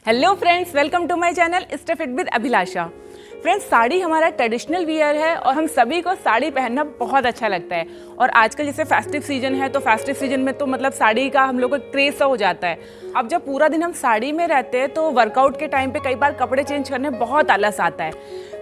Hello friends, welcome to my channel stay fit with Abhilasha. Friends, sari हमारा traditional wear है और हम सभी को साड़ी पहनना बहुत अच्छा लगता है। और आजकल जैसे फेस्टिव सीजन है तो फेस्टिव सीजन में तो मतलब साड़ी का हम लोग को क्रेज सा हो जाता है। अब जब पूरा दिन हम साड़ी में रहते हैं तो वर्कआउट के टाइम पे कई बार कपड़े चेंज करने में बहुत आलस आता है।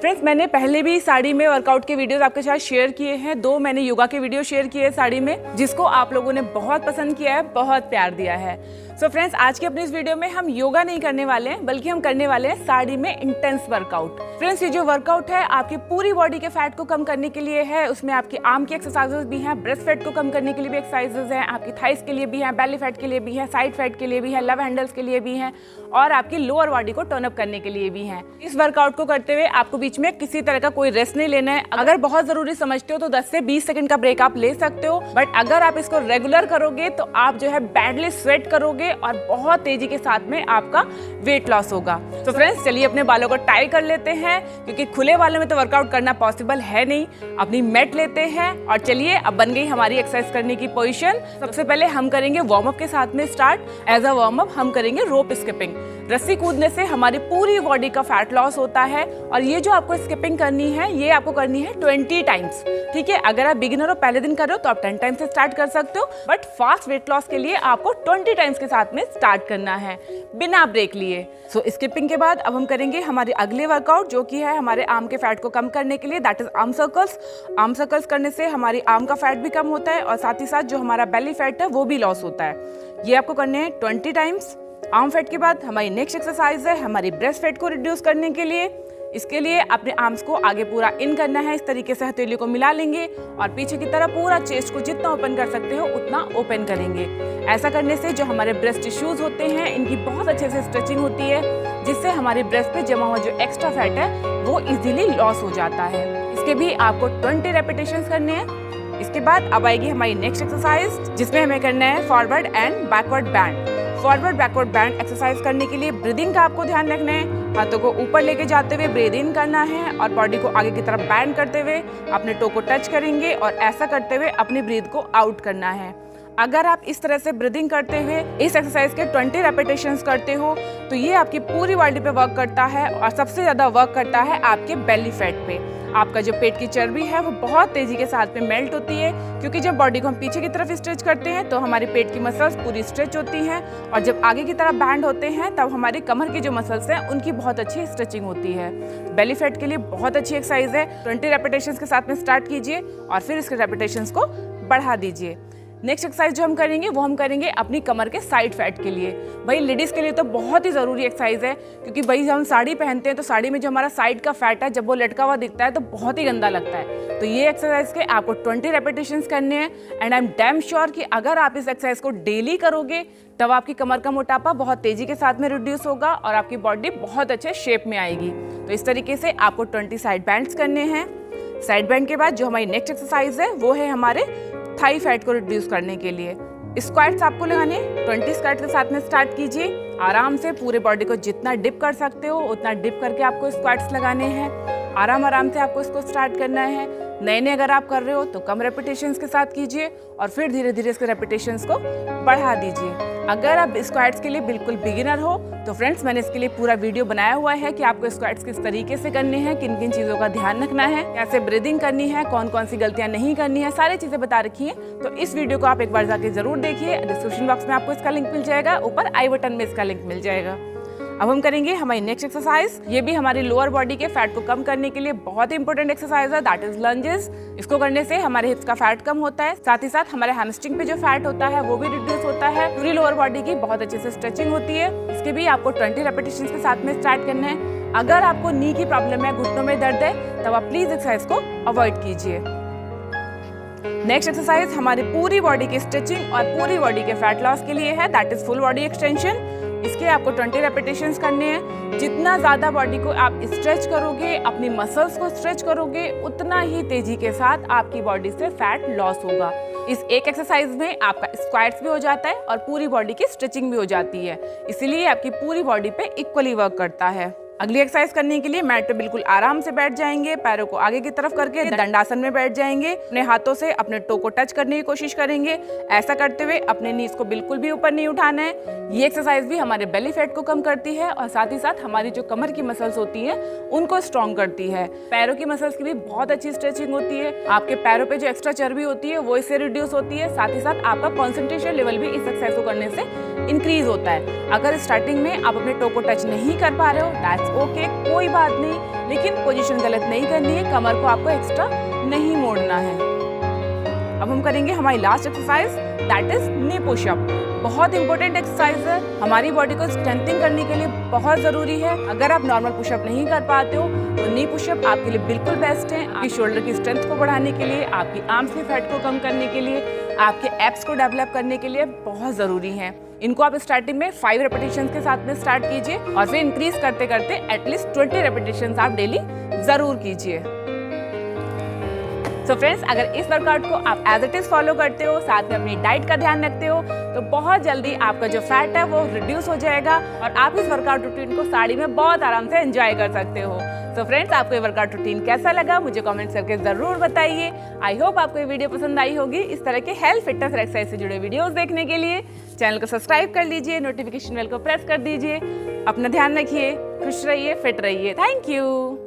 फ्रेंड्स, मैंने पहले भी साड़ी में वर्कआउट के वीडियोस आपके साथ शेयर किए हैं। 2 मैंने योगा के वीडियो शेयर किए हैं साड़ी में, जिसको आप लोगों ने बहुत पसंद किया है, बहुत प्यार दिया है। सो फ्रेंड्स, आज की अपनी इस वीडियो में हम योगा नहीं करने वाले हैं, बल्कि हम करने वाले हैं साड़ी में इंटेंस वर्कआउट। फ्रेंड्स, ये जो वर्कआउट है आपकी पूरी बॉडी के फैट को कम करने के लिए है। उसमें आपकी आर्म की एक्सरसाइजेस भी हैं, ब्रेस्ट फैट को कम करने के लिए भी एक्सरसाइजेस हैं, आपकी थाइस के लिए भी हैं, बेली फैट के लिए भी हैं, साइड फैट के लिए भी हैं, लव हैंडल्स के लिए भी हैं और आपकी लोअर बॉडी को टर्न अप करने के लिए भी हैं। इस वर्कआउट को करते हुए आपको बीच में किसी तरह का कोई रेस्ट नहीं लेना है। अगर बहुत जरूरी समझते हो तो 10 से 20 सेकंड का ब्रेक आप ले सकते हो, बट अगर आप इसको रेगुलर करोगे तो आप जो है बैडली स्वेट करोगे और बहुत तेजी के साथ में आपका वेट लॉस होगा। तो फ्रेंड्स, चलिए अपने बालों को टाई कर लेते हैं, क्योंकि खुले बालों में तो वर्कआउट करना पॉसिबल है नहीं। अपनी मैट लेते हैं और चलिए, अब बन गई हमारी एक्सरसाइज करने की पोजीशन। सबसे पहले हम करेंगे वार्म अप के साथ में start. As a warm up हम करेंगे रोप स्किपिंग। रस्सी कूदने से हमारी पूरी बॉडी का फैट लॉस होता है और ये जो आपको स्किपिंग करनी है ये आपको करनी है 20 टाइम्स। ठीक है, अगर आप बिगिनर हो, पहले दिन कर रहे हो तो आप 10 टाइम्स से स्टार्ट कर सकते हो, बट फास्ट वेट लॉस के लिए आपको 20 टाइम्स के साथ में स्टार्ट करना है बिना ब्रेक लिए। सो स्किपिंग के बाद अब हम करेंगे हमारे अगले वर्कआउट, जो कि है हमारे आर्म के फैट को कम करने के लिए, that is arm circles. Arm circles करने से हमारी आर्म का फैट भी कम होता है और साथ ही साथ जो हमारा बेली फैट है वो भी लॉस होता है। ये आपको करने हैं 20 टाइम्स। आर्म फैट के बाद हमारी नेक्स्ट एक्सरसाइज है हमारी ब्रेस्ट फैट को रिड्यूस करने के लिए। इसके लिए अपने आर्म्स को आगे पूरा इन करना है, इस तरीके से हथेली को मिला लेंगे और पीछे की तरफ पूरा चेस्ट को जितना ओपन कर सकते हो उतना ओपन करेंगे। ऐसा करने से जो हमारे ब्रेस्ट टिश्यूज होते हैं इनकी बहुत अच्छे से स्ट्रेचिंग होती है, जिससे हमारे ब्रेस्ट पे जमा हुआ जो एक्स्ट्रा फैट है वो इजीली लॉस हो जाता है। इसके भी आपको 20 रेपिटेशंस करने हैं। इसके बाद अब आएगी हमारी नेक्स्ट एक्सरसाइज, जिसमें हमें करना है forward and backward band. Forward backward band exercise करने के लिए ब्रीदिंग का आपको ध्यान रखना है। हाथों को ऊपर लेके जाते हुए ब्रीद इन करना है और बॉडी को आगे की तरफ बैंड करते हुए अपने टो को टच करेंगे और ऐसा करते हुए अपनी ब्रीथ को आउट करना है। अगर आप इस तरह से ब्रीदिंग करते हुए इस एक्सरसाइज के 20 रेपिटेशंस करते हो तो ये आपकी पूरी बॉडी पे वर्क करता है और सबसे ज्यादा वर्क करता है आपके बेली फैट पे। आपका जो पेट की चर्बी है वो बहुत तेजी के साथ में मेल्ट होती है, क्योंकि जब बॉडी को हम पीछे की तरफ स्ट्रेच करते हैं तो हमारी पेट की मसल्स पूरी स्ट्रेच होती हैं और जब आगे की तरफ बैंड होते हैं तब हमारी कमर की जो मसल्स हैं उनकी बहुत अच्छी स्ट्रेचिंग होती है। बेली फैट के लिए बहुत अच्छी एक्सरसाइज है। 20 रेपिटेशंस के साथ में स्टार्ट कीजिए और फिर इसके रेपिटेशंस को बढ़ा दीजिए। नेक्स्ट एक्सरसाइज जो हम करेंगे वो हम करेंगे अपनी कमर के साइड फैट के लिए। भाई लेडीज़ के लिए तो बहुत ही ज़रूरी एक्सरसाइज है, क्योंकि भाई जब हम साड़ी पहनते हैं तो साड़ी में जो हमारा साइड का फैट है जब वो लटका हुआ दिखता है तो बहुत ही गंदा लगता है। तो ये एक्सरसाइज के आपको 20 रेपिटेशंस करने हैं and I am damn sure कि अगर आप इस एक्सरसाइज को डेली करोगे तब आपकी कमर का मोटापा बहुत तेज़ी के साथ में रिड्यूस होगा और आपकी बॉडी बहुत अच्छे शेप में आएगी। तो इस तरीके से आपको 20 साइड बैंड्स करने हैं। साइड बैंड के बाद जो हमारी नेक्स्ट एक्सरसाइज है वो है हमारे थाई फैट को रिड्यूस करने के लिए। स्क्वाट्स आपको लगाने 20 स्क्वाट्स के साथ में स्टार्ट कीजिए। आराम से पूरे बॉडी को जितना डिप कर सकते हो उतना डिप करके आपको स्क्वाट्स लगाने हैं। आराम आराम से आपको इसको स्टार्ट करना है। नए अगर आप कर रहे हो तो कम रेपिटेशंस के साथ कीजिए और फिर धीरे धीरे इसके रेपिटेशंस को बढ़ा दीजिए। अगर आप स्क्वाट्स के लिए बिल्कुल बिगिनर हो तो फ्रेंड्स, मैंने इसके लिए पूरा वीडियो बनाया हुआ है कि आपको स्क्वाट्स किस तरीके से करने हैं, किन किन चीज़ों का ध्यान रखना है, कैसे ब्रीदिंग करनी है, कौन कौन सी गलतियां नहीं करनी है, सारी चीज़ें बता रखी हैं। तो इस वीडियो को आप एक बार जाके जरूर देखिए। डिस्क्रिप्शन बॉक्स में आपको इसका लिंक मिल जाएगा, ऊपर आई बटन में इसका लिंक मिल जाएगा। अब हम करेंगे हमारी नेक्स्ट एक्सरसाइज। ये भी हमारी लोअर बॉडी के फैट को कम करने के लिए बहुत ही इंपॉर्टेंट एक्सरसाइज है, दैट इज लंजेस। इसको करने से हमारे हिप्स का फैट कम होता है, साथ ही साथ हमारे हैमस्ट्रिंग पे जो फैट होता है वो भी रिड्यूस होता है। पूरी लोअर बॉडी की बहुत अच्छे से स्ट्रेचिंग होती है। इसके भी आपको 20 रेपिटेशंस के साथ में स्टार्ट करना है। अगर आपको नी की प्रॉब्लम है, घुटनों में दर्द है, तब आप प्लीज एक्सरसाइज को अवॉइड कीजिए। नेक्स्ट एक्सरसाइज हमारी पूरी बॉडी की स्ट्रेचिंग और पूरी बॉडी के फैट लॉस के लिए है, that is full body extension. इसके आपको 20 रेपिटेशंस करने हैं। जितना ज़्यादा बॉडी को आप स्ट्रेच करोगे, अपनी मसल्स को स्ट्रेच करोगे, उतना ही तेजी के साथ आपकी बॉडी से फैट लॉस होगा। इस एक एक्सरसाइज में आपका स्क्वाट्स भी हो जाता है और पूरी बॉडी की स्ट्रेचिंग भी हो जाती है, इसीलिए आपकी पूरी बॉडी पे इक्वली वर्क करता है। अगली एक्सरसाइज करने के लिए मैट पे बिल्कुल आराम से बैठ जाएंगे, पैरों को आगे की तरफ करके दंडासन में बैठ जाएंगे। अपने हाथों से अपने टो को टच करने की कोशिश करेंगे। ऐसा करते हुए अपने नीज को बिल्कुल भी ऊपर नहीं उठाना है। ये एक्सरसाइज भी हमारे बेली फैट को कम करती है और साथ ही साथ हमारी जो कमर की मसल्स होती हैं उनको स्ट्रॉन्ग करती है। पैरों की मसल्स की भी बहुत अच्छी स्ट्रेचिंग होती है। आपके पैरों पे जो एक्स्ट्रा चर्बी होती है वो इससे रिड्यूस होती है। साथ ही साथ आपका कॉन्सेंट्रेशन लेवल भी इस एक्सरसाइज को करने से इंक्रीज होता है। अगर स्टार्टिंग में आप अपने टो को टच नहीं कर पा रहे हो, दैट्स ओके, कोई बात नहीं, लेकिन पोजीशन गलत नहीं करनी है, कमर को आपको एक्स्ट्रा नहीं मोड़ना है। अब हम करेंगे हमारी last exercise, that is knee pushup. बहुत इंपॉर्टेंट एक्सरसाइज है, हमारी बॉडी को स्ट्रेंथनिंग करने के लिए बहुत जरूरी है। अगर आप नॉर्मल पुशअप नहीं कर पाते हो तो नी पुशअप आपके लिए बिल्कुल बेस्ट है। आपकी शोल्डर की स्ट्रेंथ को बढ़ाने के लिए, आपकी आर्म्स की फैट को कम करने के लिए, आपके एब्स को डेवलप करने के लिए बहुत जरूरी है। इनको आप स्टार्टिंग में 5 रेपिटेशन के साथ में स्टार्ट कीजिए और फिर इंक्रीज करते करते एटलीस्ट 20 रेपिटेशन आप डेली जरूर कीजिए। सो फ्रेंड्स, अगर इस वर्कआउट को आप एज इट इज फॉलो करते हो, साथ में अपनी डाइट का ध्यान रखते हो, तो बहुत जल्दी आपका जो फैट है वो रिड्यूस हो जाएगा और आप इस वर्कआउट रूटीन को साड़ी में बहुत आराम से एंजॉय कर सकते हो। सो फ्रेंड्स, आपको ये वर्कआउट रूटीन कैसा लगा मुझे कमेंट्स करके जरूर बताइए। आई होप आपको ये वीडियो पसंद आई होगी। इस तरह के हेल्थ, फिटनेस और एक्सरसाइज से जुड़े वीडियोस देखने के लिए चैनल को सब्सक्राइब कर लीजिए, नोटिफिकेशन बेल को प्रेस कर दीजिए। अपना ध्यान रखिए, खुश रहिए, फिट रहिए। Thank you.